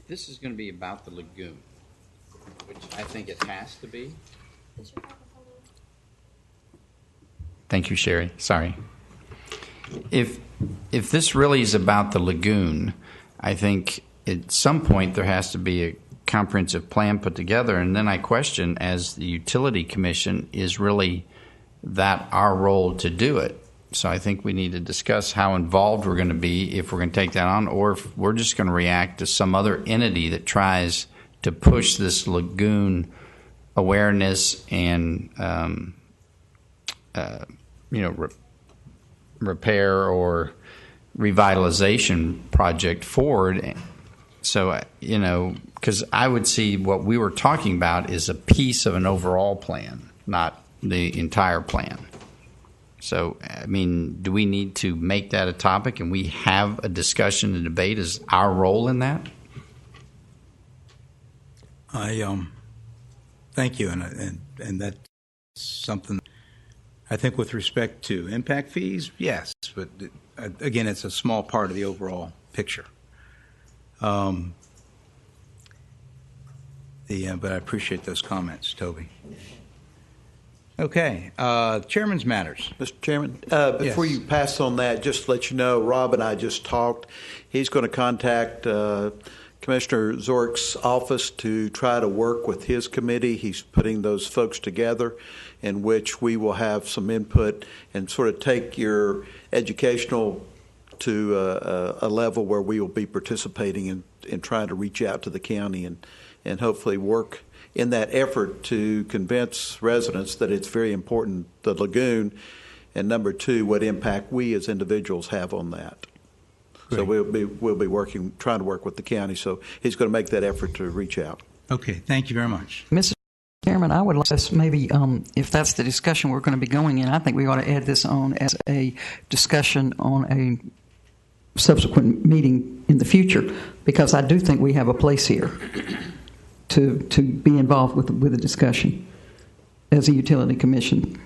if this is going to be about the lagoon, which I think it has to be. Thank you, Sherry. Sorry. If this really is about the lagoon, I think at some point there has to be a comprehensive plan put together, and then I question, as the utility commission, is really that our role to do it? So I think we need to discuss how involved we're going to be, if we're going to take that on, or if we're just going to react to some other entity that tries to push this lagoon awareness and repair or revitalization project forward. So, because I would see what we were talking about is a piece of an overall plan, not the entire plan. So, I mean, do we need to make that a topic and we have a discussion and debate as our role in that? Thank you, and that's something I think with respect to impact fees, yes, but again, it's a small part of the overall picture. But I appreciate those comments, Toby. Okay, Chairman's Matters. Mr. Chairman, before Yes. you pass on that, just to let you know, Rob and I just talked. He's going to contact Commissioner Zork's office to try to work with his committee. He's putting those folks together, in which we will have some input and sort of take your educational to a level where we will be participating in trying to reach out to the county and hopefully work in that effort to convince residents that it's very important, the lagoon, and number two, what impact we as individuals have on that. Great. So we'll be trying to work with the county. So he's going to make that effort to reach out. Okay, thank you very much. Mr. Chairman, I would like us maybe, if that's the discussion we're going to be going in, I think we ought to add this on as a discussion on a subsequent meeting in the future, because I do think we have a place here to be involved with the discussion as a utility commission.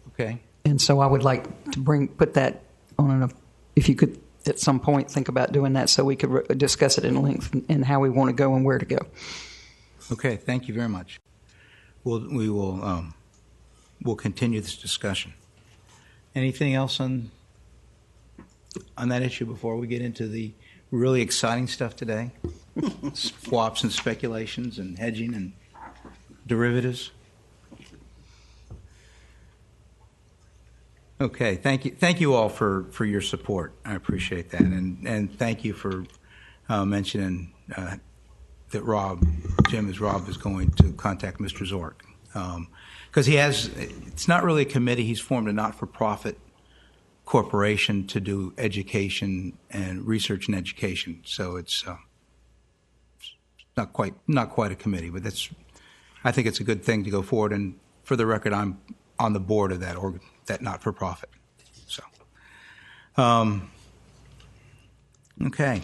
Okay. And so I would like to put that on if you could at some point think about doing that so we could discuss it in length and how we want to go and where to go. Okay, thank you very much. We'll continue this discussion. Anything else on that issue before we get into the really exciting stuff today? Swaps and speculations and hedging and derivatives. Okay, thank you all for your support. I appreciate that, and thank you for mentioning that Rob is going to contact Mr. Zork, because it's not really a committee. He's formed a not-for-profit corporation to do education and research and education. So it's not quite a committee, but I think it's a good thing to go forward. And for the record, I'm on the board of that not-for-profit. So, okay.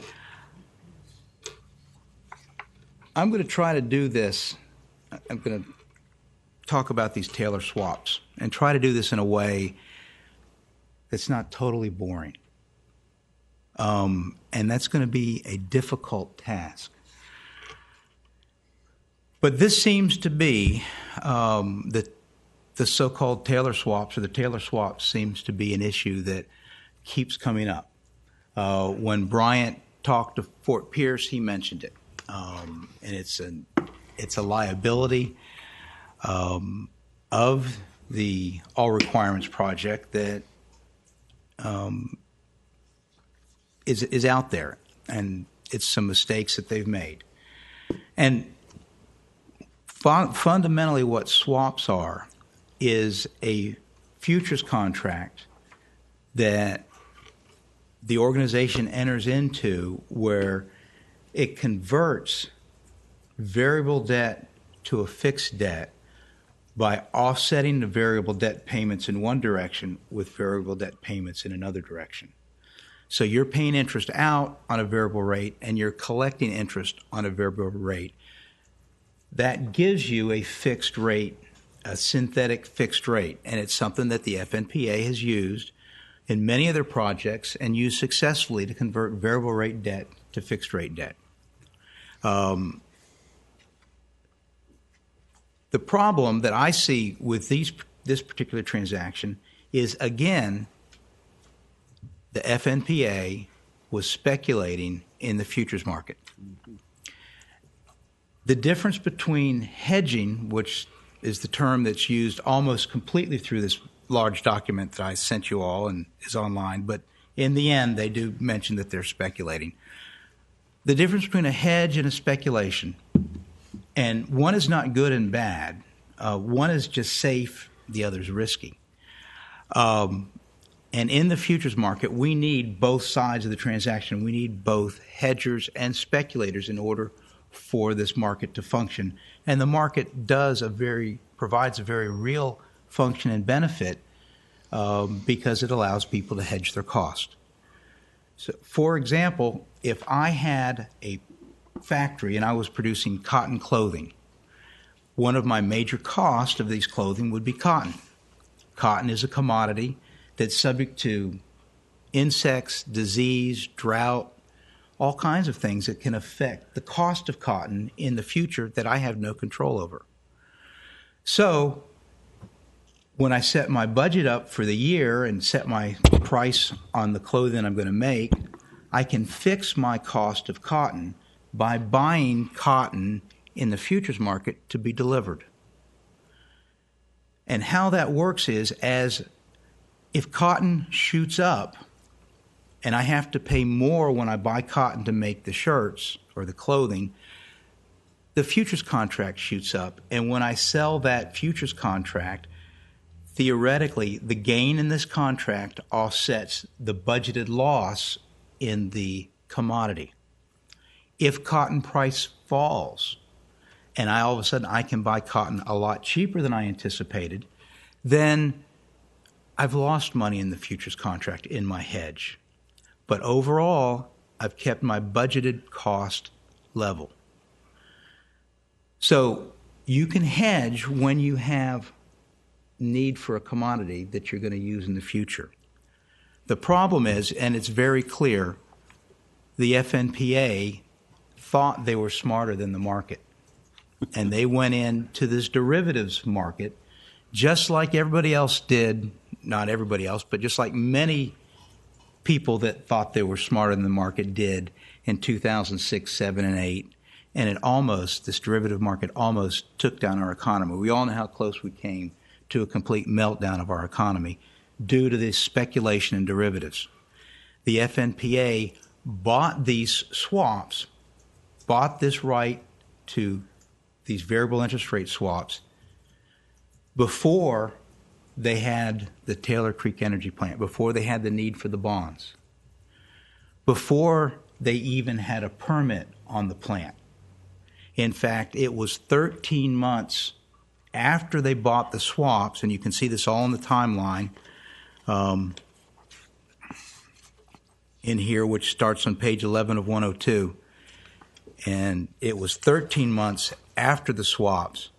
I'm going to try to do this. I'm going to talk about these Taylor swaps and try to do this in a way that's not totally boring. And that's going to be a difficult task. But this seems to be the so-called Taylor swaps, or the Taylor swaps, seems to be an issue that keeps coming up. When Bryant talked to Fort Pierce, he mentioned it. And it's a liability of the All Requirements Project that is out there, and it's some mistakes that they've made. And fundamentally, what swaps are is a futures contract that the organization enters into where it converts variable debt to a fixed debt by offsetting the variable debt payments in one direction with variable debt payments in another direction. So you're paying interest out on a variable rate and you're collecting interest on a variable rate. That gives you a fixed rate, a synthetic fixed rate, and it's something that the FNPA has used in many of their projects and used successfully to convert variable rate debt to fixed rate debt. The problem that I see with this particular transaction is, again, the FNPA was speculating in the futures market. The difference between hedging, which is the term that's used almost completely through this large document that I sent you all and is online, but in the end, they do mention that they're speculating. The difference between a hedge and a speculation, and one is not good and bad. One is just safe, the other is risky. And in the futures market, we need both sides of the transaction. We need both hedgers and speculators in order for this market to function. And the market provides a very real function and benefit because it allows people to hedge their cost. So, for example, if I had a factory and I was producing cotton clothing, one of my major costs of these clothing would be cotton. Cotton is a commodity that's subject to insects, disease, drought, all kinds of things that can affect the cost of cotton in the future that I have no control over. So when I set my budget up for the year and set my price on the clothing I'm going to make, I can fix my cost of cotton by buying cotton in the futures market to be delivered. And how that works is, if cotton shoots up and I have to pay more when I buy cotton to make the shirts or the clothing, the futures contract shoots up. And when I sell that futures contract, theoretically, the gain in this contract offsets the budgeted loss in the commodity. If cotton price falls, and all of a sudden I can buy cotton a lot cheaper than I anticipated, then I've lost money in the futures contract in my hedge. But overall, I've kept my budgeted cost level. So you can hedge when you have need for a commodity that you're going to use in the future. The problem is, and it's very clear, the FNPA thought they were smarter than the market. And they went into this derivatives market just like everybody else did, not everybody else, but just like many people that thought they were smarter than the market did in 2006, 7, and 8. And this derivative market almost took down our economy. We all know how close we came to a complete meltdown of our economy due to this speculation in derivatives. The FNPA bought these swaps, bought this right to these variable interest rate swaps before they had the Taylor Creek Energy Plant, before they had the need for the bonds, before they even had a permit on the plant. In fact, it was 13 months after they bought the swaps, and you can see this all in the timeline in here, which starts on page 11 of 102. And it was 13 months after the swaps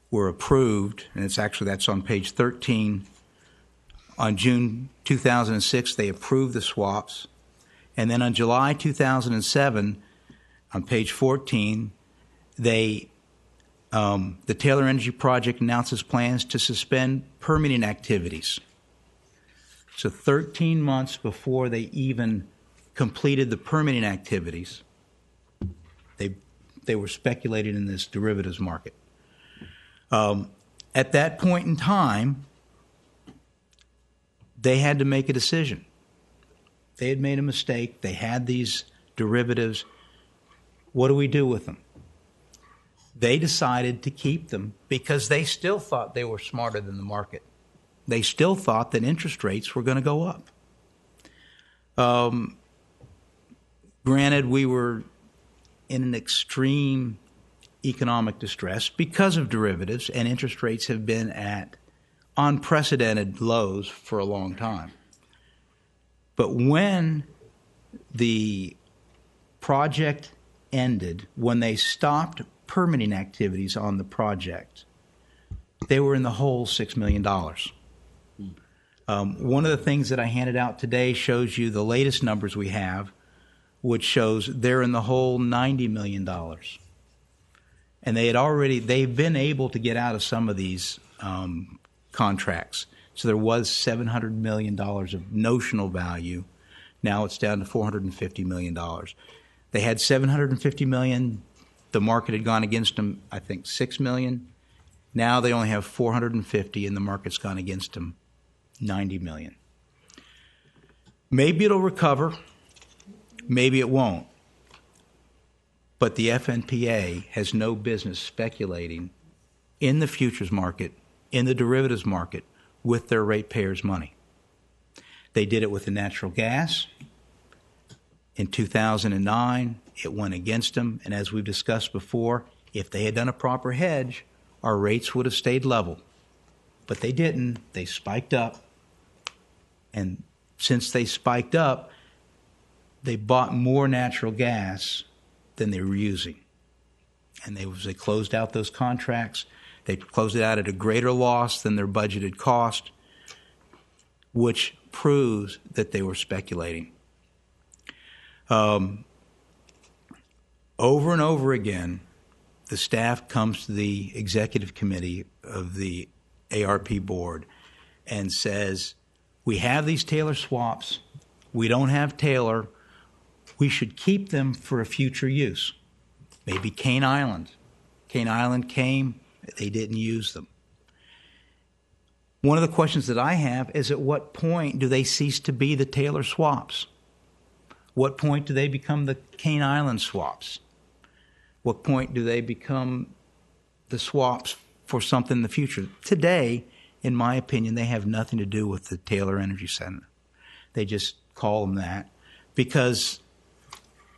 were approved, and that's on page 13. On June 2006, they approved the swaps. And then on July 2007, on page 14, the Taylor Energy Project announces plans to suspend permitting activities. So 13 months before they even completed the permitting activities, they were speculating in this derivatives market. At that point in time, they had to make a decision. They had made a mistake. They had these derivatives. What do we do with them? They decided to keep them because they still thought they were smarter than the market. They still thought that interest rates were going to go up. Granted, we were in an extreme economic distress because of derivatives, and interest rates have been at unprecedented lows for a long time. But when the project ended, when they stopped permitting activities on the project, they were in the hole $6 million. One of the things that I handed out today shows you the latest numbers we have, which shows they're in the hole $90 million. And they've been able to get out of some of these contracts. So there was $700 million of notional value. Now it's down to $450 million. They had $750 million. The market had gone against them, I think, $6 million. Now they only have $450, and the market's gone against them $90 million. Maybe it'll recover. Maybe it won't. But the FNPA has no business speculating in the futures market, in the derivatives market, with their ratepayers' money. They did it with the natural gas. In 2009, it went against them. And as we've discussed before, if they had done a proper hedge, our rates would have stayed level. But they didn't. They spiked up. And since they spiked up, they bought more natural gas than they were using. And they closed out those contracts. They closed it out at a greater loss than their budgeted cost, which proves that they were speculating. Over and over again, the staff comes to the executive committee of the ARP board and says, we have these Taylor swaps. We don't have Taylor. We should keep them for a future use. Maybe Cane Island. Cane Island came. They didn't use them. One of the questions that I have is, at what point do they cease to be the Taylor swaps? What point do they become the Cane Island swaps? What point do they become the swaps for something in the future? Today, in my opinion, they have nothing to do with the Taylor Energy Center. They just call them that because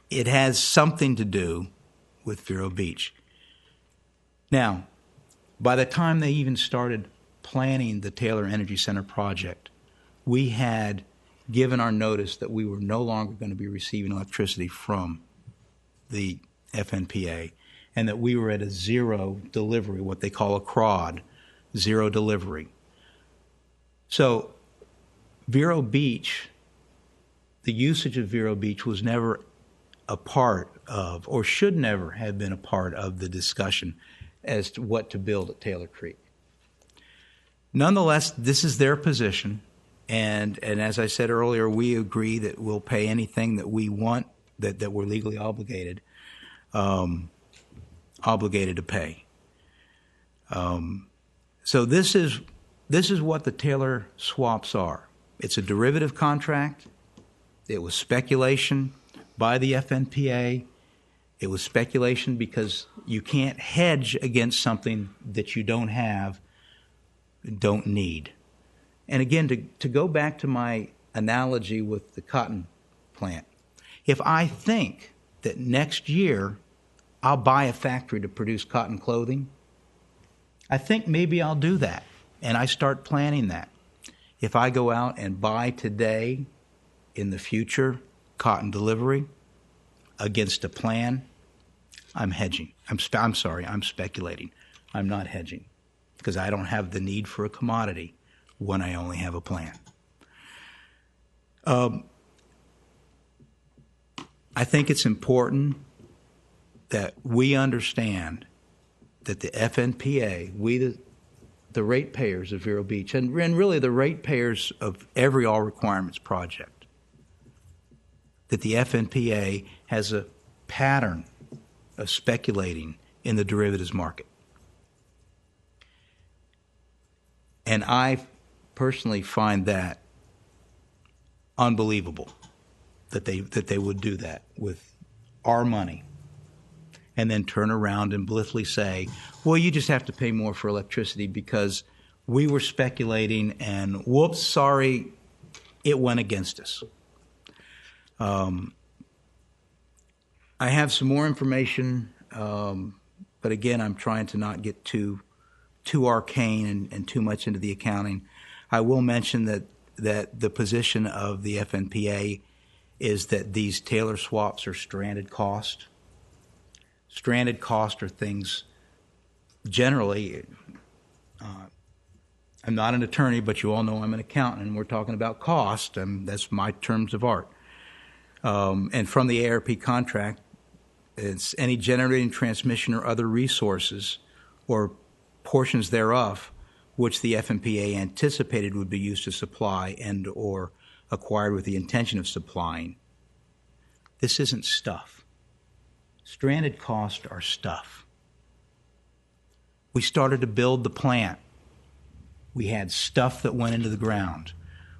it has something to do with Vero Beach. Now, by the time they even started planning the Taylor Energy Center project, we had given our notice that we were no longer going to be receiving electricity from the FNPA and that we were at a zero delivery, what they call a CROD, zero delivery. So Vero Beach, the usage of Vero Beach was never a part of, or should never have been a part of, the discussion as to what to build at Taylor Creek. Nonetheless, this is their position, and as I said earlier, we agree that we'll pay anything that we want, that we're legally obligated to pay. So this is what the Taylor swaps are. It's a derivative contract. It was speculation by the FNPA. It was speculation because you can't hedge against something that you don't have, don't need. And again, to go back to my analogy with the cotton plant, if I think that next year I'll buy a factory to produce cotton clothing, I think maybe I'll do that, and I start planning that. If I go out and buy today, in the future, cotton delivery against a plan, I'm hedging. I'm speculating. I'm not hedging because I don't have the need for a commodity when I only have a plan. I think it's important that we understand that the FNPA, we the ratepayers of Vero Beach, and really the ratepayers of every All Requirements project, that the FNPA has a pattern of speculating in the derivatives market. And I personally find that unbelievable that they would do that with our money and then turn around and blithely say, well, you just have to pay more for electricity because we were speculating and whoops, sorry, it went against us. I have some more information, but again, I'm trying to not get too arcane and too much into the accounting. I will mention that the position of the FNPA is that these Taylor swaps are stranded cost. Stranded cost are things generally, I'm not an attorney, but you all know I'm an accountant, and we're talking about cost, and that's my terms of art. And from the ARP contract, it's any generating, transmission, or other resources or portions thereof which the FMPA anticipated would be used to supply and or acquired with the intention of supplying. This isn't stuff. Stranded costs are stuff. We started to build the plant. We had stuff that went into the ground.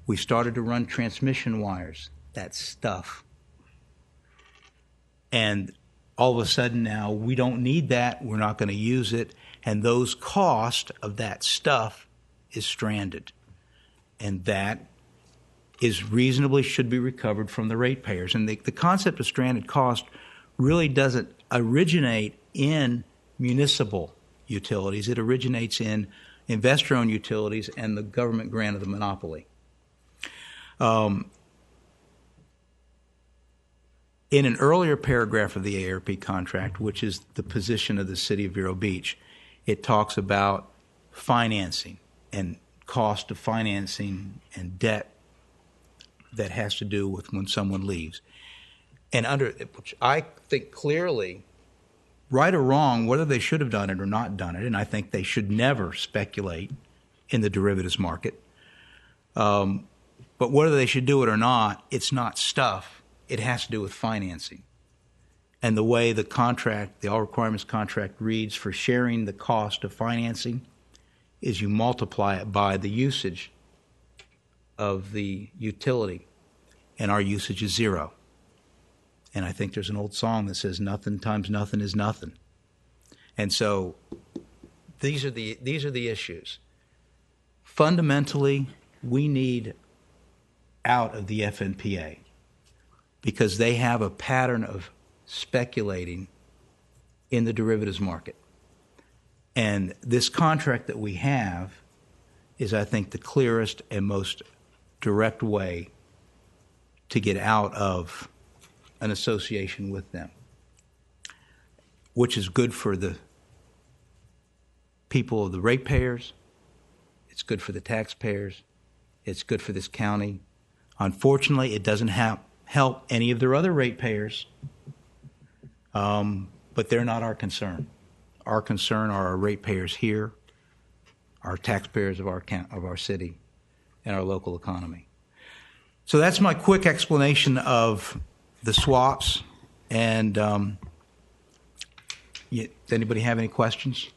We started to run transmission wires. That's stuff. And all of a sudden now, we don't need that. We're not going to use it. And those costs of that stuff is stranded. And that is reasonably should be recovered from the ratepayers. And the concept of stranded cost really doesn't originate in municipal utilities. It originates in investor-owned utilities and the government grant of the monopoly. In an earlier paragraph of the ARP contract, which is the position of the city of Vero Beach, it talks about financing and cost of financing and debt that has to do with when someone leaves. And which I think clearly, right or wrong, whether they should have done it or not done it, and I think they should never speculate in the derivatives market. But whether they should do it or not, it's not stuff. It has to do with financing. And the way the contract, the all requirements contract reads for sharing the cost of financing is you multiply it by the usage of the utility. And our usage is zero. And I think there's an old song that says nothing times nothing is nothing. And so these are the issues. Fundamentally, we need out of the FNPA because they have a pattern of speculating in the derivatives market. And this contract that we have is, I think, the clearest and most direct way to get out of an association with them, which is good for the people of the ratepayers. It's good for the taxpayers. It's good for this county. Unfortunately, it doesn't help any of their other ratepayers, but they're not our concern. Our concern are our ratepayers here, our taxpayers of our city, and our local economy. So that's my quick explanation of the swaps. And does anybody have any questions?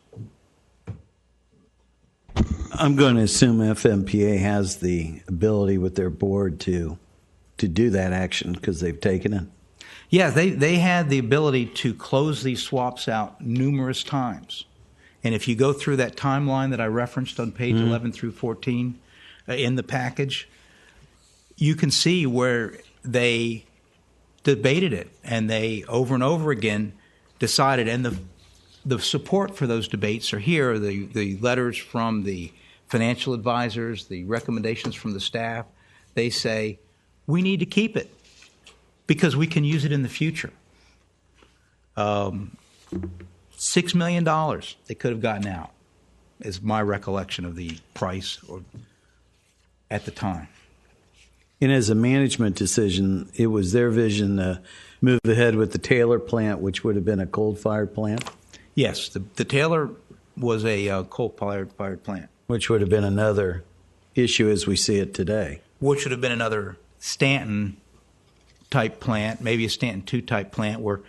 I'm going to assume FMPA has the ability with their board to do that action because they've taken it. Yeah, they had the ability to close these swaps out numerous times. And if you go through that timeline that I referenced on page 11 through 14 in the package, you can see where they debated it and they over and over again decided. And the support for those debates are here, the letters from the financial advisors, the recommendations from the staff. They say, we need to keep it because we can use it in the future. $6 million they could have gotten out is my recollection of the price at the time. And as a management decision, it was their vision to move ahead with the Taylor plant, which would have been a coal-fired plant? Yes, the Taylor was a coal-fired plant. Which would have been another issue as we see it today. Which would have been another Stanton-type plant, maybe a Stanton 2-type plant, where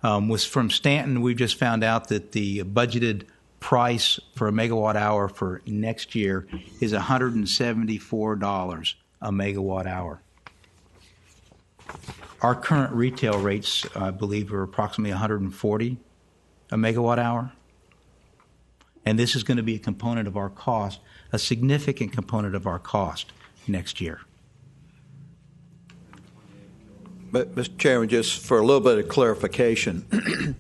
was from Stanton, we just found out that the budgeted price for a megawatt hour for next year is $174 a megawatt hour. Our current retail rates, I believe, are approximately $140 a megawatt hour. And this is going to be a component of our cost, a significant component of our cost next year. But, Mr. Chairman, just for a little bit of clarification,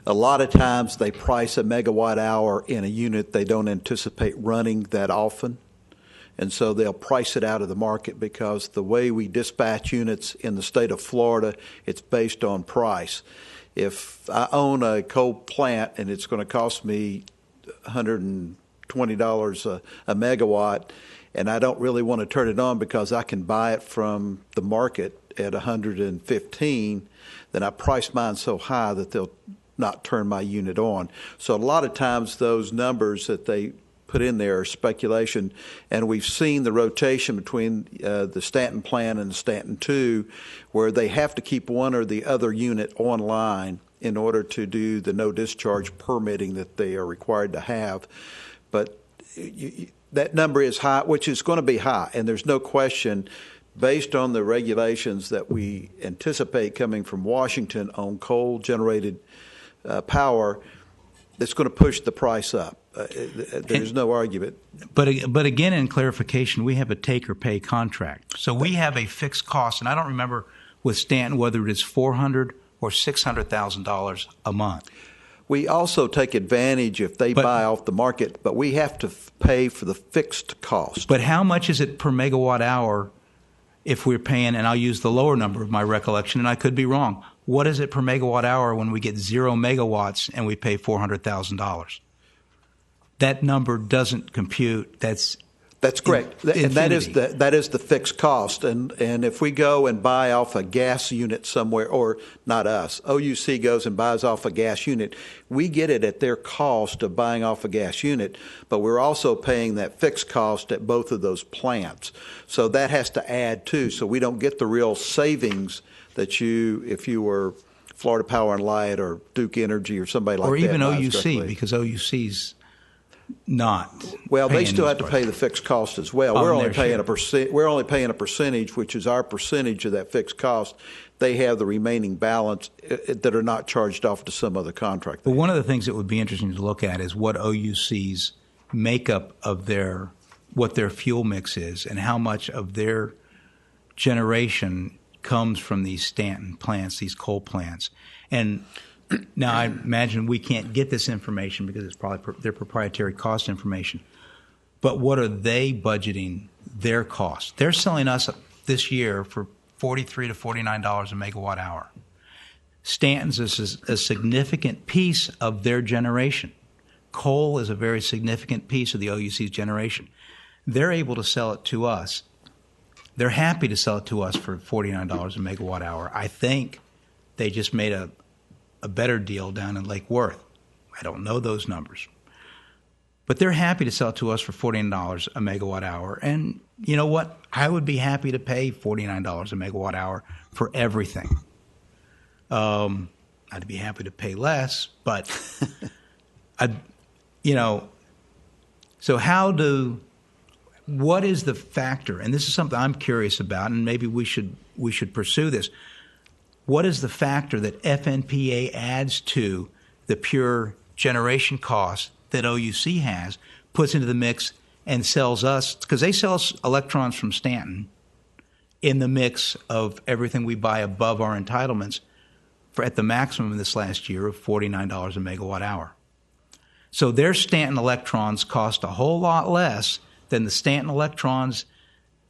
a lot of times they price a megawatt hour in a unit they don't anticipate running that often. And so they'll price it out of the market because the way we dispatch units in the state of Florida, it's based on price. If I own a coal plant and it's going to cost me $120 a megawatt, and I don't really want to turn it on because I can buy it from the market at 115, then I price mine so high that they'll not turn my unit on. So a lot of times those numbers that they put in there are speculation, and we've seen the rotation between the Stanton plan and the Stanton 2, where they have to keep one or the other unit online in order to do the no discharge permitting that they are required to have. But that number is high, which is going to be high, and there's no question, based on the regulations that we anticipate coming from Washington on coal-generated power, it's going to push the price up. There's no argument. But again, in clarification, we have a take-or-pay contract. So we have a fixed cost, and I don't remember with Stanton whether it is $400,000 or $600,000 a month. We also take advantage if they buy off the market, but we have to pay for the fixed cost. But how much is it per megawatt hour if we're paying, and I'll use the lower number of my recollection, and I could be wrong, what is it per megawatt hour when we get 0 megawatts and we pay $400,000? That number doesn't compute. That's correct. And that is the fixed cost. And if we go and buy off a gas unit somewhere, or not us, OUC goes and buys off a gas unit, we get it at their cost of buying off a gas unit, but we're also paying that fixed cost at both of those plants. So that has to add too. So we don't get the real savings that if you were Florida Power and Light or Duke Energy or somebody like that. Or even OUC, because OUC's not. Well, they still have to pay the fixed cost as well. We're only paying a percent. We're only paying a percentage, which is our percentage of that fixed cost. They have the remaining balance that are not charged off to some other contract. But one of the things that would be interesting to look at is what OUC's makeup of what their fuel mix is, and how much of their generation comes from these Stanton plants, these coal plants. And now I imagine we can't get this information because it's probably their proprietary cost information. But what are they budgeting their cost? They're selling us this year for $43 to $49 a megawatt hour. Stanton's is a significant piece of their generation. Coal is a very significant piece of the OUC's generation. They're able to sell it to us. They're happy to sell it to us for $49 a megawatt hour. I think they just made a better deal down in Lake Worth. I don't know those numbers. But they're happy to sell it to us for $49 a megawatt hour. And you know what? I would be happy to pay $49 a megawatt hour for everything. I'd be happy to pay less, but so what is the factor? And this is something I'm curious about, and maybe we should pursue this. What is the factor that FNPA adds to the pure generation cost that OUC has, puts into the mix, and sells us? Because they sell us electrons from Stanton in the mix of everything we buy above our entitlements for at the maximum this last year of $49 a megawatt hour. So their Stanton electrons cost a whole lot less than the Stanton electrons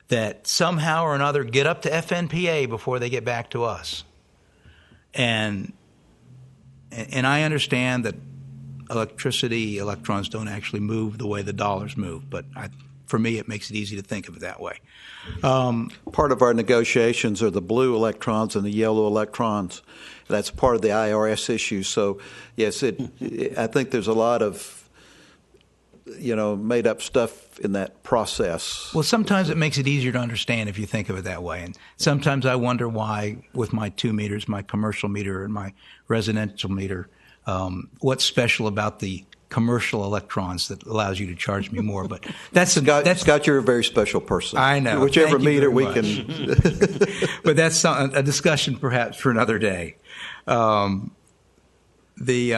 that somehow or another get up to FNPA before they get back to us. And I understand that electricity electrons don't actually move the way the dollars move, but for me it makes it easy to think of it that way. Part of our negotiations are the blue electrons and the yellow electrons. That's part of the IRS issue. So, yes, I think there's a lot of made up stuff in that process. Well, sometimes it makes it easier to understand if you think of it that way. And sometimes I wonder why, with my 2 meters, my commercial meter and my residential meter, what's special about the commercial electrons that allows you to charge me more. But Scott, you're a very special person. I know. Whichever meter we much. can. But that's a discussion perhaps for another day. Any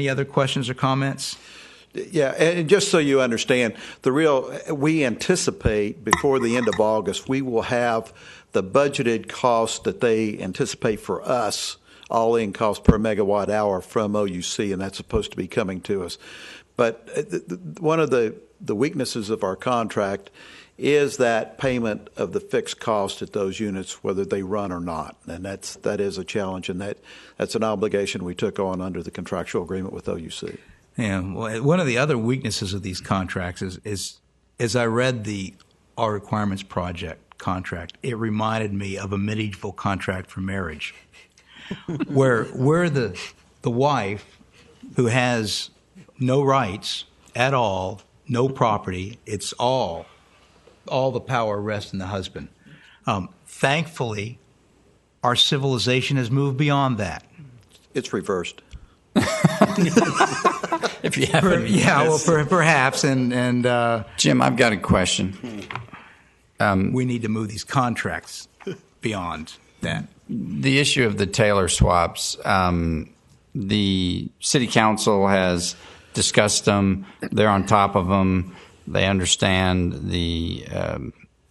other questions or comments? Yeah, and just so you understand, we anticipate before the end of August, we will have the budgeted cost that they anticipate for us, all-in cost per megawatt hour from OUC, and that's supposed to be coming to us. But one of the weaknesses of our contract is that payment of the fixed cost at those units, whether they run or not, and that is a challenge, and that's an obligation we took on under the contractual agreement with OUC. Yeah, well, one of the other weaknesses of these contracts is as I read the All Requirements Project contract, it reminded me of a medieval contract for marriage, where the wife who has no rights at all, no property, it's all the power rests in the husband. Thankfully, our civilization has moved beyond that. It's reversed. If you haven't, Perhaps, and Jim, I've got a question. we need to move these contracts beyond that. The issue of the Taylor swaps, the city council has discussed them. They're on top of them. They understand the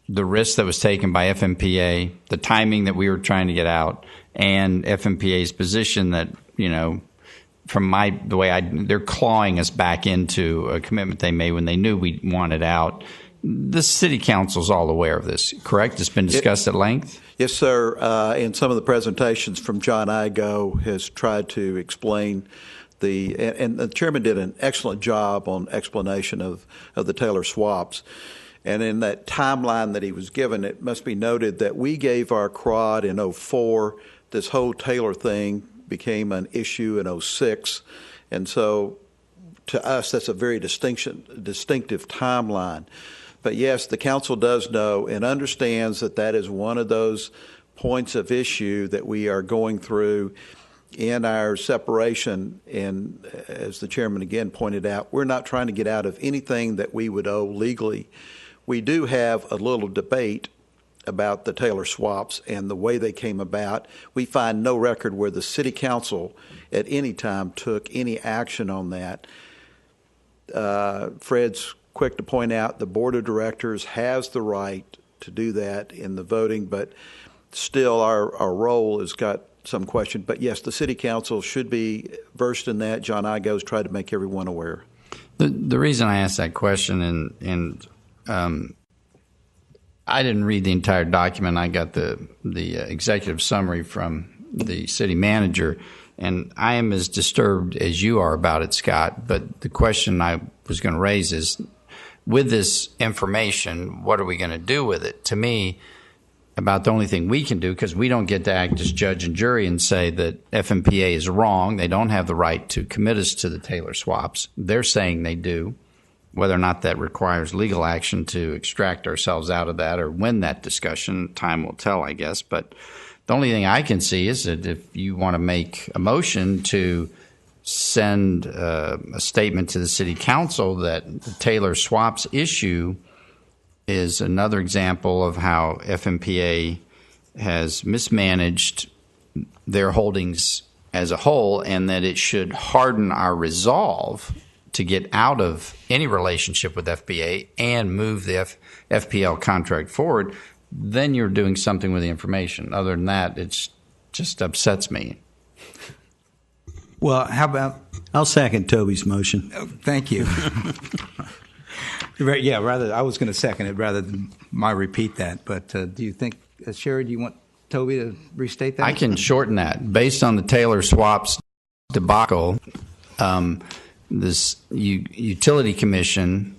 risk that was taken by FMPA, the timing that we were trying to get out, and FMPA's position that, from the way they're clawing us back into a commitment they made when they knew we wanted out. The city council's all aware of this, correct? It's been discussed at length? Yes, sir. In some of the presentations from John Igo has tried to explain and the chairman did an excellent job on explanation of the Taylor swaps. And in that timeline that he was given, it must be noted that we gave our CROD in 2004. This whole Taylor thing became an issue in 2006. And so to us, that's a very distinctive timeline. But yes, the council does know and understands that that is one of those points of issue that we are going through in our separation. And as the chairman again pointed out, we're not trying to get out of anything that we would owe legally. We do have a little debate about the Taylor swaps and the way they came about. We find no record where the city council at any time took any action on that. Fred's quick to point out the board of directors has the right to do that in the voting, but still our role has got some question. But yes, the city council should be versed in that. John Igo's tried to make everyone aware. The reason I asked that question, and I didn't read the entire document. I got the executive summary from the city manager, and I am as disturbed as you are about it, Scott. But the question I was going to raise is, with this information, what are we going to do with it? To me, about the only thing we can do, because we don't get to act as judge and jury and say that FMPA is wrong. They don't have the right to commit us to the Taylor swaps. They're saying they do. Whether or not that requires legal action to extract ourselves out of that or win that discussion, time will tell, I guess. But the only thing I can see is that if you want to make a motion to send a statement to the city council that the Taylor swaps issue is another example of how FMPA has mismanaged their holdings as a whole, and that it should harden our resolve to get out of any relationship with FPA and move the FPL contract forward, then you're doing something with the information. Other than that, it just upsets me. Well, how about... I'll second Toby's motion. Thank you. Yeah, I was going to second it rather than repeat that. But do you think, Sherry, do you want Toby to restate that? I can shorten that. Based on the Taylor swaps debacle, this utility commission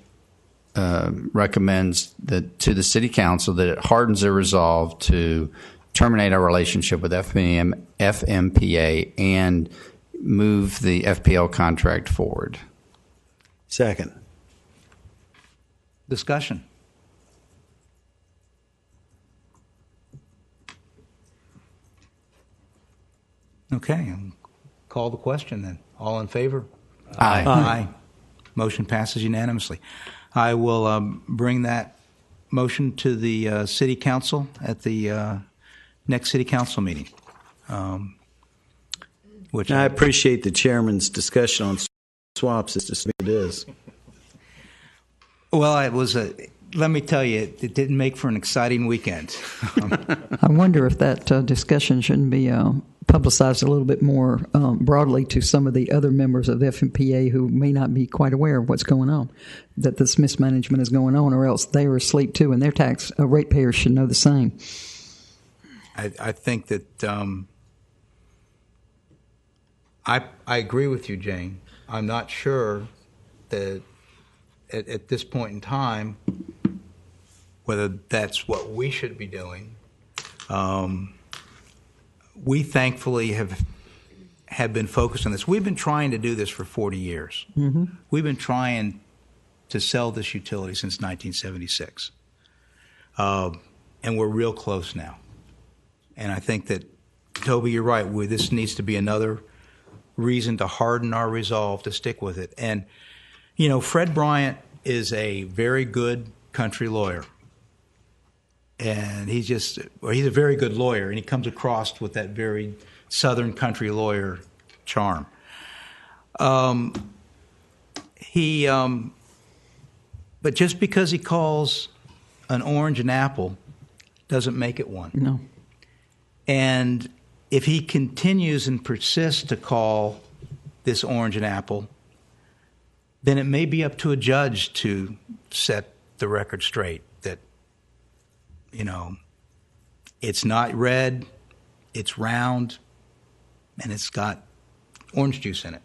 recommends that to the city council that it hardens their resolve to terminate our relationship with FMPA and move the FPL contract forward. Second. Discussion. Okay, call the question then. All in favor? Aye. Aye. Motion passes unanimously. I will bring that motion to the city council at the next city council meeting. Which I appreciate the chairman's discussion on swaps. It's just it is. Well, it was let me tell you, it didn't make for an exciting weekend. I wonder if that discussion shouldn't be publicized a little bit more broadly to some of the other members of FMPA who may not be quite aware of what's going on, that this mismanagement is going on, or else they are asleep too, and their tax ratepayers should know the same. I think that I agree with you, Jane. I'm not sure that at this point in time, whether that's what we should be doing, we thankfully have been focused on this. We've been trying to do this for 40 years. Mm-hmm. We've been trying to sell this utility since 1976. And we're real close now. And I think that, Toby, you're right. This needs to be another reason to harden our resolve to stick with it. And, you know, Fred Bryant is a very good country lawyer. And he's a very good lawyer, and he comes across with that very Southern country lawyer charm. But just because he calls an orange an apple doesn't make it one. No. And if he continues and persists to call this orange an apple, then it may be up to a judge to set the record straight that, you know, it's not red, it's round, and it's got orange juice in it.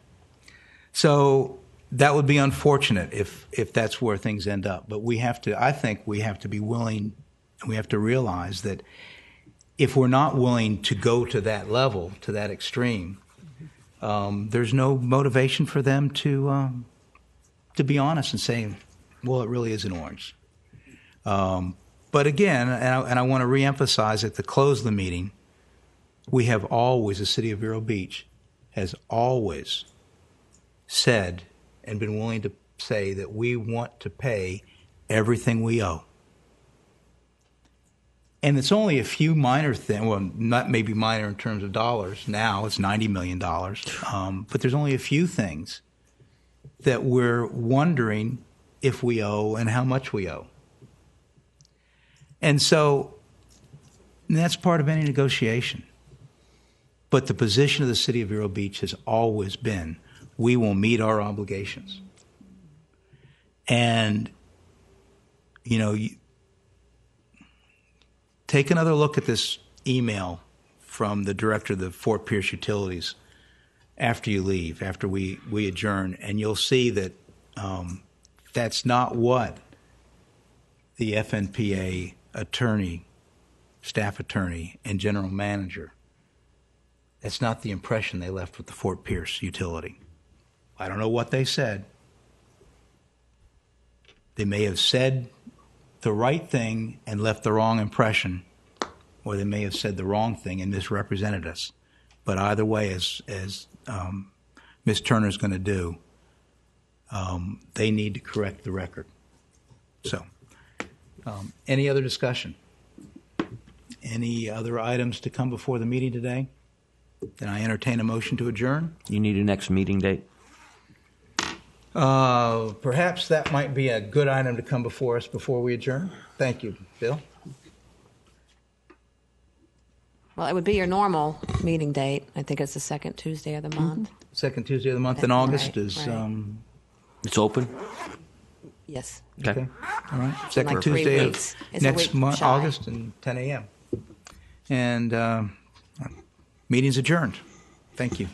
So that would be unfortunate if that's where things end up. But I think we have to be willing, and we have to realize that if we're not willing to go to that level, to that extreme, there's no motivation for them to be honest and say, well, it really is an orange. But again, and I want to reemphasize at the close of the meeting, we have always, the city of Vero Beach has always said and been willing to say that we want to pay everything we owe. And it's only a few minor things, well, not maybe minor in terms of dollars. Now it's $90 million. But there's only a few things that we're wondering if we owe and how much we owe. And so that's part of any negotiation. But the position of the city of Vero Beach has always been, we will meet our obligations. And, you know, take another look at this email from the director of the Fort Pierce Utilities after you leave, after we adjourn, and you'll see that that's not what the FNPA attorney, staff attorney, and general manager, that's not the impression they left with the Fort Pierce utility. I don't know what they said. They may have said the right thing and left the wrong impression, or they may have said the wrong thing and misrepresented us. But either way, as Ms. Turner's going to do, they need to correct the record. So, any other discussion? Any other items to come before the meeting today? Then I entertain a motion to adjourn. You need a next meeting date? Perhaps that might be a good item to come before us before we adjourn. Thank you, Bill. Well, it would be your normal meeting date. I think it's the second Tuesday of the month. Second Tuesday of the month in August is. Right. It's open? Yes. Okay. All right. Second like 3 Tuesday weeks. of It's a next week month, shy. August, and 10 a.m. And meeting's adjourned. Thank you.